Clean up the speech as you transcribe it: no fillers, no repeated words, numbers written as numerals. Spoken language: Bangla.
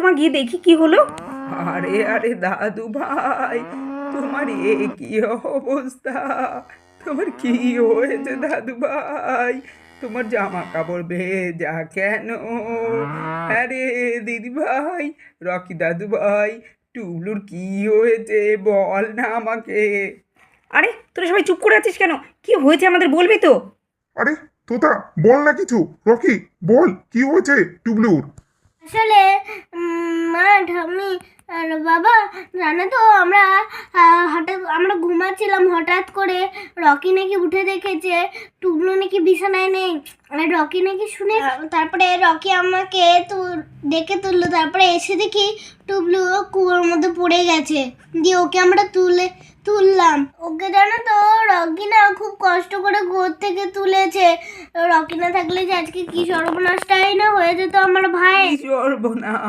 মা, গিয়ে দেখি কি হলো। আরে আরে দাদু ভাই, তোমার এ কি অবস্থা? তোমার কি হয়েছে দাদু ভাই? তোমার জামা কাপড় ভেজা কেন? আরে দিদি ভাই, রকি দাদু ভাই, টুবলুর কি হয়েছে বল না আমাকে। আরে তোরা সবাই চুপ করে আছিস কেন? কি হয়েছে আমাদের বলবি তো? আরে তোতা, বল না কিছু। রকি, বল কি হয়েছে টুবলুর। আসলে মা, ঠাম্মি আর বাবা, জানো তো হঠাৎ আমরা ঘুমাচ্ছিলাম, হঠাৎ করে রকি নাকি উঠে দেখেছে টুবলু নাকি বিছানায় নেই। আর রকি নাকি শুনে তারপরে রকি আমাকে ডেকে তুললো। তারপরে এসে দেখি টুবলু কুয়োর মধ্যে পড়ে গেছে। দিয়ে ওকে আমরা তুললাম। ওকে জানো তো, রকি না খুব কষ্ট করে কুয়োর থেকে তুলেছে। রকি না থাকলে যে আজকে কি সর্বনাশটাই না হয়ে যেত আমার ভাই। কি সর্বনাশ!